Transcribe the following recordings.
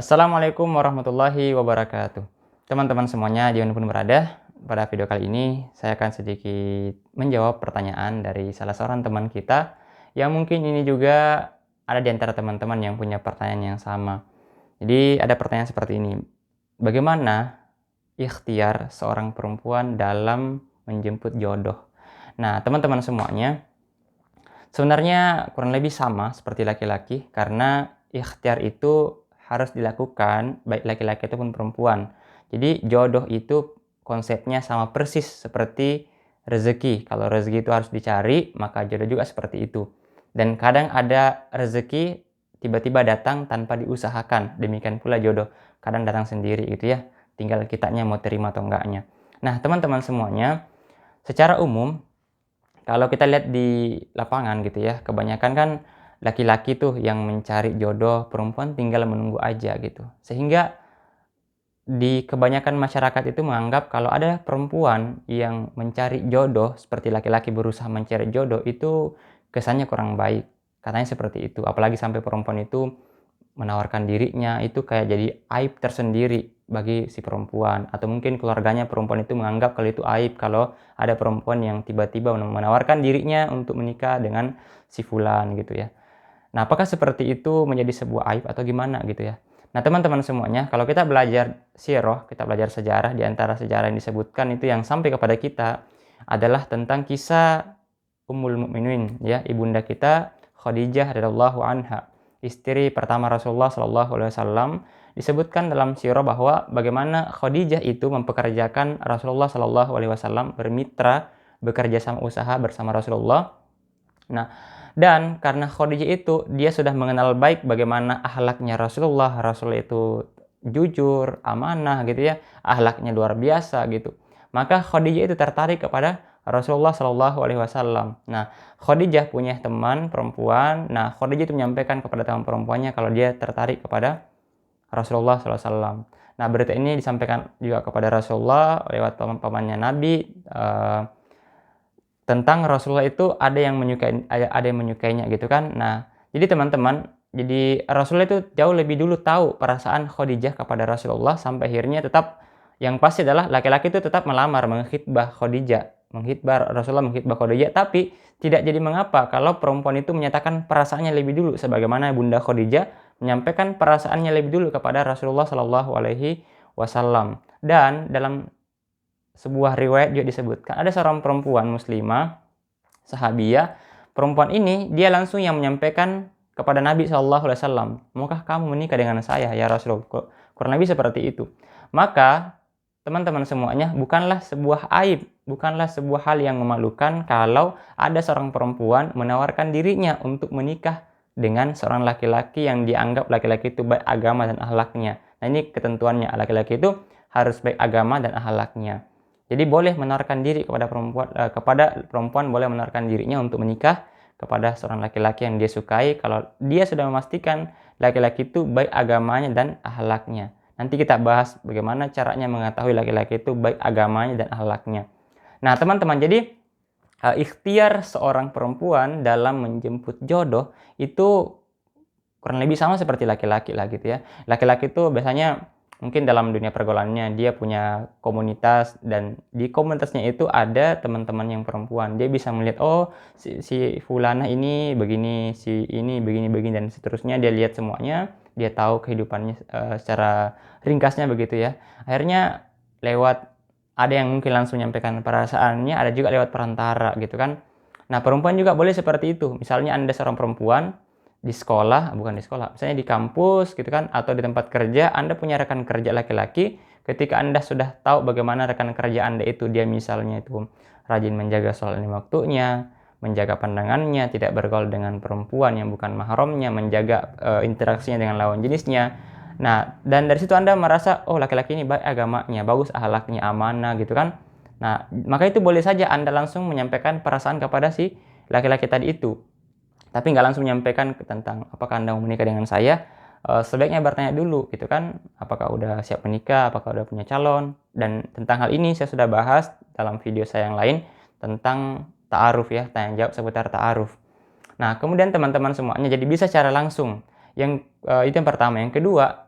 Assalamualaikum warahmatullahi wabarakatuh. Teman-teman semuanya, dimanapun berada, pada video kali ini saya akan sedikit menjawab pertanyaan dari salah seorang teman kita yang mungkin ini juga ada di antara teman-teman yang punya pertanyaan yang sama. Jadi ada pertanyaan seperti ini, bagaimana ikhtiar seorang perempuan dalam menjemput jodoh? Nah, teman-teman semuanya, sebenarnya kurang lebih sama seperti laki-laki karena ikhtiar itu harus dilakukan baik laki-laki ataupun perempuan. Jadi jodoh itu konsepnya sama persis seperti rezeki. Kalau rezeki itu harus dicari, maka jodoh juga seperti itu. Dan kadang ada rezeki tiba-tiba datang tanpa diusahakan. Demikian pula jodoh, kadang datang sendiri gitu ya. Tinggal kitanya mau terima atau enggaknya. Nah, teman-teman semuanya, secara umum kalau kita lihat di lapangan gitu ya, kebanyakan kan laki-laki tuh yang mencari jodoh, perempuan tinggal menunggu aja gitu. Sehingga di kebanyakan masyarakat itu menganggap kalau ada perempuan yang mencari jodoh seperti laki-laki berusaha mencari jodoh itu kesannya kurang baik. Katanya seperti itu. Apalagi sampai perempuan itu menawarkan dirinya, itu kayak jadi aib tersendiri bagi si perempuan, atau mungkin keluarganya perempuan itu menganggap kalau itu aib kalau ada perempuan yang tiba-tiba menawarkan dirinya untuk menikah dengan si fulan gitu ya. Nah, apakah seperti itu menjadi sebuah aib atau gimana gitu ya? Nah, teman-teman semuanya, kalau kita belajar sirah, kita belajar sejarah, di antara sejarah yang disebutkan itu yang sampai kepada kita adalah tentang kisah Ummul Mukminin ya, ibunda kita Khadijah radhiyallahu anha, istri pertama Rasulullah Shallallahu alaihi wasallam. Disebutkan dalam sirah bahwa bagaimana Khadijah itu mempekerjakan Rasulullah Shallallahu alaihi wasallam bermitra, bekerja sama usaha bersama Rasulullah. Nah, dan karena Khadijah itu dia sudah mengenal baik bagaimana akhlaknya Rasulullah. Rasul itu jujur, amanah gitu ya, akhlaknya luar biasa gitu. Maka Khadijah itu tertarik kepada Rasulullah Shallallahu alaihi wasallam. Nah, Khadijah punya teman perempuan. Nah, Khadijah itu menyampaikan kepada teman perempuannya kalau dia tertarik kepada Rasulullah SAW. Nah, berita ini disampaikan juga kepada Rasulullah lewat pamannya Nabi, tentang Rasulullah itu ada yang menyukainya gitu kan. Nah, jadi teman-teman, jadi Rasulullah itu jauh lebih dulu tahu perasaan Khadijah kepada Rasulullah sampai akhirnya tetap yang pasti adalah laki-laki itu tetap melamar, menghitbah Khadijah, menghitbah Khadijah, tapi tidak jadi mengapa kalau perempuan itu menyatakan perasaannya lebih dulu sebagaimana Bunda Khadijah menyampaikan perasaannya lebih dulu kepada Rasulullah Shallallahu alaihi wasallam. Dan dalam sebuah riwayat juga disebutkan ada seorang perempuan muslimah, sahabiah. Perempuan ini dia langsung yang menyampaikan kepada Nabi Shallallahu alaihi wasallam, "Maukah kamu menikah dengan saya ya Rasulullah?" Kurang lebih seperti itu. Maka teman-teman semuanya, bukanlah sebuah aib, bukanlah sebuah hal yang memalukan kalau ada seorang perempuan menawarkan dirinya untuk menikah dengan seorang laki-laki yang dianggap laki-laki itu baik agama dan akhlaknya. Nah, ini ketentuannya, laki-laki itu harus baik agama dan akhlaknya. Jadi boleh menawarkan diri kepada perempuan boleh menawarkan dirinya untuk menikah kepada seorang laki-laki yang dia sukai kalau dia sudah memastikan laki-laki itu baik agamanya dan akhlaknya. Nanti kita bahas bagaimana caranya mengetahui laki-laki itu baik agamanya dan akhlaknya. Nah, teman-teman, jadi ikhtiar seorang perempuan dalam menjemput jodoh itu kurang lebih sama seperti laki-laki lah gitu ya. Laki-laki itu biasanya mungkin dalam dunia pergaulannya dia punya komunitas, dan di komunitasnya itu ada teman-teman yang perempuan. Dia bisa melihat, oh si fulana ini begini, si ini begini-begini dan seterusnya. Dia lihat semuanya, dia tahu kehidupannya secara ringkasnya begitu ya. Akhirnya lewat, ada yang mungkin langsung menyampaikan perasaannya, ada juga lewat perantara gitu kan. Nah, perempuan juga boleh seperti itu. Misalnya Anda seorang perempuan di sekolah, bukan di sekolah, misalnya di kampus gitu kan, atau di tempat kerja, Anda punya rekan kerja laki-laki. Ketika Anda sudah tahu bagaimana rekan kerja Anda itu, dia misalnya itu rajin menjaga sholat lima waktunya, menjaga pandangannya, tidak bergaul dengan perempuan yang bukan mahramnya, menjaga interaksinya dengan lawan jenisnya. Nah, dan dari situ Anda merasa, oh laki-laki ini baik agamanya, bagus akhlaknya, amanah gitu kan. Nah, maka itu boleh saja Anda langsung menyampaikan perasaan kepada si laki-laki tadi itu. Tapi nggak langsung menyampaikan tentang apakah Anda mau menikah dengan saya, sebaiknya bertanya dulu gitu kan, apakah udah siap menikah, apakah udah punya calon. Dan tentang hal ini saya sudah bahas dalam video saya yang lain tentang ta'aruf ya, tanya jawab seputar ta'aruf. Nah, kemudian teman-teman semuanya jadi bisa secara langsung. Itu yang pertama. Yang kedua,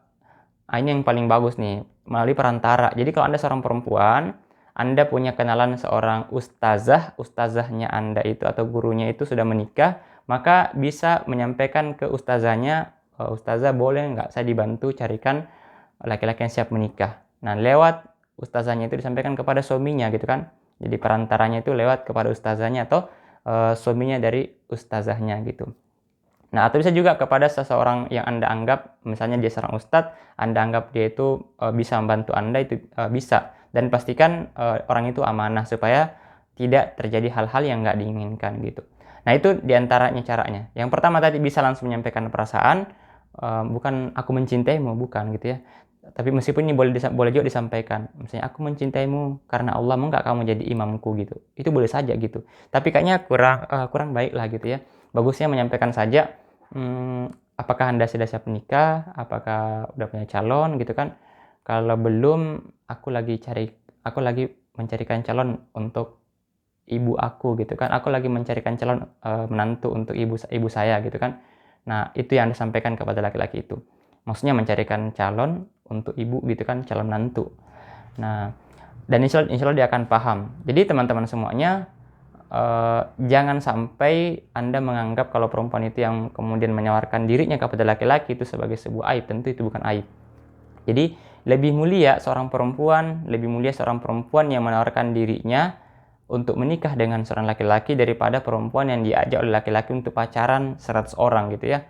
Ini yang paling bagus nih, melalui perantara. Jadi kalau Anda seorang perempuan, Anda punya kenalan seorang ustazah, ustazahnya Anda itu atau gurunya itu sudah menikah, maka bisa menyampaikan ke ustazahnya, "Ustazah boleh nggak saya dibantu carikan laki-laki yang siap menikah?" Nah, lewat ustazahnya itu disampaikan kepada suaminya gitu kan. Jadi perantaranya itu lewat kepada ustazahnya atau, suaminya dari ustazahnya gitu. Nah, atau bisa juga kepada seseorang yang Anda anggap, misalnya dia seorang ustadz, Anda anggap dia itu, bisa membantu Anda itu, bisa. Dan pastikan, orang itu amanah supaya tidak terjadi hal-hal yang nggak diinginkan gitu. Nah, itu diantaranya caranya. Yang pertama tadi bisa langsung menyampaikan perasaan, bukan "Aku mencintaimu", bukan gitu ya. Tapi meskipun ini boleh juga disampaikan, misalnya, "Aku mencintaimu karena Allah, mau nggak kamu jadi imamku?" Gitu. Itu boleh saja gitu. Tapi kayaknya kurang baik lah gitu ya. Bagusnya menyampaikan saja, apakah Anda sudah siap menikah? Apakah udah punya calon gitu kan? Kalau belum, aku lagi mencarikan calon untuk ibu aku gitu kan. Aku lagi mencarikan calon, menantu untuk ibu saya gitu kan. Nah, itu yang Anda sampaikan kepada laki-laki itu. Maksudnya mencarikan calon untuk ibu gitu kan, calon menantu. Nah, dan insya Allah dia akan paham. Jadi teman-teman semuanya, jangan sampai Anda menganggap kalau perempuan itu yang kemudian menawarkan dirinya kepada laki-laki itu sebagai sebuah aib. Tentu itu bukan aib. Jadi lebih mulia seorang perempuan yang menawarkan dirinya untuk menikah dengan seorang laki-laki daripada perempuan yang diajak oleh laki-laki untuk pacaran 100 orang gitu ya.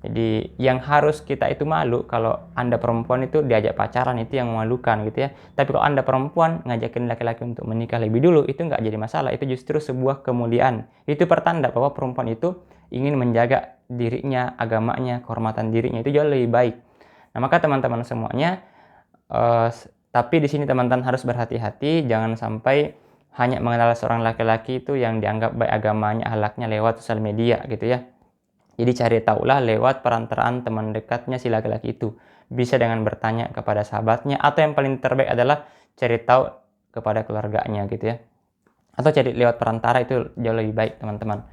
Jadi yang harus kita itu malu kalau Anda perempuan itu diajak pacaran, itu yang memalukan gitu ya. Tapi kalau Anda perempuan ngajakin laki-laki untuk menikah lebih dulu, itu nggak jadi masalah, itu justru sebuah kemuliaan. Itu pertanda bahwa perempuan itu ingin menjaga dirinya, agamanya, kehormatan dirinya, itu jauh lebih baik. Nah, maka teman-teman semuanya, tapi di sini teman-teman harus berhati-hati, jangan sampai hanya mengenal seorang laki-laki itu yang dianggap baik agamanya, akhlaknya lewat sosial media gitu ya. Jadi cari tahulah lewat perantaraan teman dekatnya si laki-laki itu. Bisa dengan bertanya kepada sahabatnya, atau yang paling terbaik adalah cari tahu kepada keluarganya gitu ya. Atau cari lewat perantara, itu jauh lebih baik teman-teman.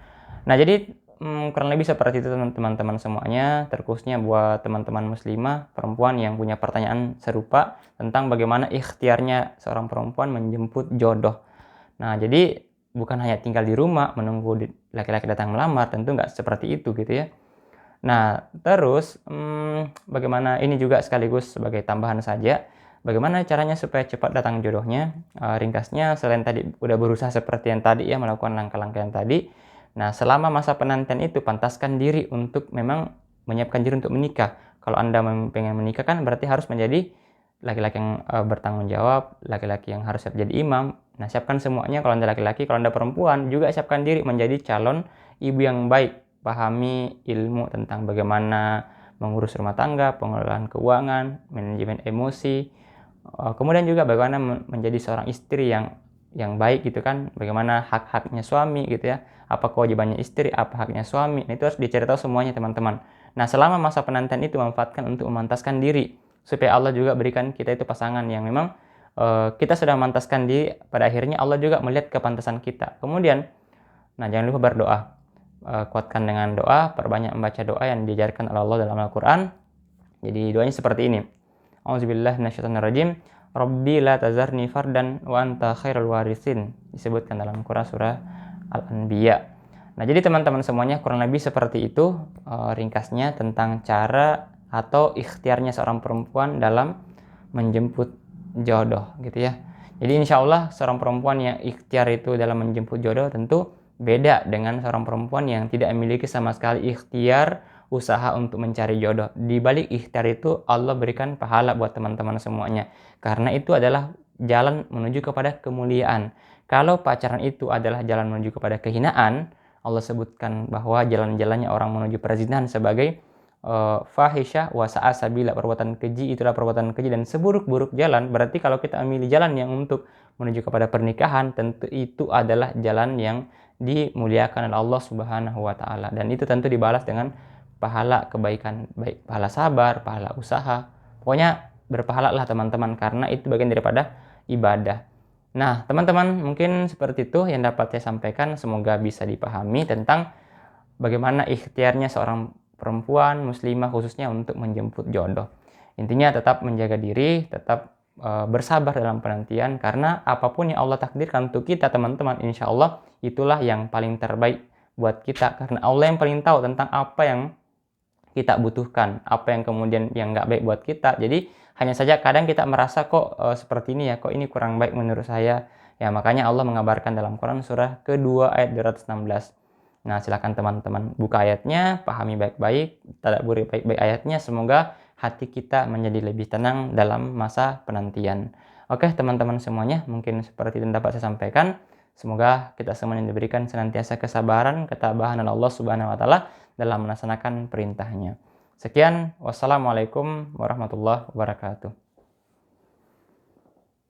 Nah, jadi kurang lebih seperti itu teman-teman semuanya, terkhususnya buat teman-teman muslimah perempuan yang punya pertanyaan serupa tentang bagaimana ikhtiarnya seorang perempuan menjemput jodoh. Nah, jadi bukan hanya tinggal di rumah menunggu laki-laki datang melamar, tentu nggak seperti itu gitu ya. Nah, terus bagaimana ini juga sekaligus sebagai tambahan saja, bagaimana caranya supaya cepat datang jodohnya? Ringkasnya selain tadi udah berusaha seperti yang tadi ya, melakukan langkah-langkah yang tadi. Nah, selama masa penantian itu pantaskan diri untuk memang menyiapkan diri untuk menikah. Kalau Anda pengen menikah kan berarti harus menjadi laki-laki yang, bertanggung jawab, laki-laki yang harus siap jadi imam. Nah, siapkan semuanya kalau Anda laki-laki, kalau Anda perempuan juga siapkan diri menjadi calon ibu yang baik. Pahami ilmu tentang bagaimana mengurus rumah tangga, pengelolaan keuangan, manajemen emosi, kemudian juga bagaimana menjadi seorang istri yang baik gitu kan, bagaimana hak-haknya suami gitu ya, apa kewajibannya istri, apa haknya suami. Nah, itu harus dicari tahu semuanya teman-teman. Nah, selama masa penantian itu manfaatkan untuk memantaskan diri, supaya Allah juga berikan kita itu pasangan yang memang, kita sudah memantaskan diri, pada akhirnya Allah juga melihat kepantasan kita. Kemudian, nah jangan lupa berdoa, kuatkan dengan doa, perbanyak membaca doa yang diajarkan oleh Allah dalam Al-Quran. Jadi doanya seperti ini. A'udzubillahi minasyaitonirrajim. Rabbi la tazarni fardan wa anta khairul warithin. Disebutkan dalam Quran surah Al-Anbiya. Nah, jadi teman-teman semuanya kurang lebih seperti itu, ringkasnya tentang cara atau ikhtiarnya seorang perempuan dalam menjemput jodoh gitu ya. Jadi insya Allah seorang perempuan yang ikhtiar itu dalam menjemput jodoh tentu beda dengan seorang perempuan yang tidak memiliki sama sekali ikhtiar, usaha untuk mencari jodoh. Di balik ikhtiar itu Allah berikan pahala buat teman-teman semuanya. Karena itu adalah jalan menuju kepada kemuliaan. Kalau pacaran itu adalah jalan menuju kepada kehinaan, Allah sebutkan bahwa jalan-jalannya orang menuju perzinahan sebagai fahisyah wa sa'a sabila, perbuatan keji itulah perbuatan keji dan seburuk-buruk jalan. Berarti kalau kita memilih jalan yang untuk menuju kepada pernikahan, tentu itu adalah jalan yang dimuliakan oleh Allah Subhanahu wa taala, dan itu tentu dibalas dengan pahala kebaikan, baik pahala sabar, pahala usaha. Pokoknya berpahalalah teman-teman, karena itu bagian daripada ibadah. Nah, teman-teman, mungkin seperti itu yang dapat saya sampaikan. Semoga bisa dipahami tentang bagaimana ikhtiarnya seorang perempuan muslimah khususnya untuk menjemput jodoh. Intinya tetap menjaga diri, tetap bersabar dalam penantian, karena apapun yang Allah takdirkan untuk kita teman-teman, insya Allah itulah yang paling terbaik buat kita. Karena Allah yang paling tahu tentang apa yang kita butuhkan, apa yang kemudian yang nggak baik buat kita. Jadi hanya saja kadang kita merasa kok seperti ini ya, kok ini kurang baik menurut saya. Ya makanya Allah mengabarkan dalam Quran surah kedua ayat 216. Nah silakan teman-teman buka ayatnya, pahami baik-baik, tadabburi baik-baik ayatnya. Semoga hati kita menjadi lebih tenang dalam masa penantian. Oke teman-teman semuanya, mungkin seperti itu yang dapat saya sampaikan. Semoga kita semuanya diberikan senantiasa kesabaran, ketabahan oleh Allah Subhanahu wa taala dalam melaksanakan perintahnya. Sekian, wassalamualaikum warahmatullahi wabarakatuh.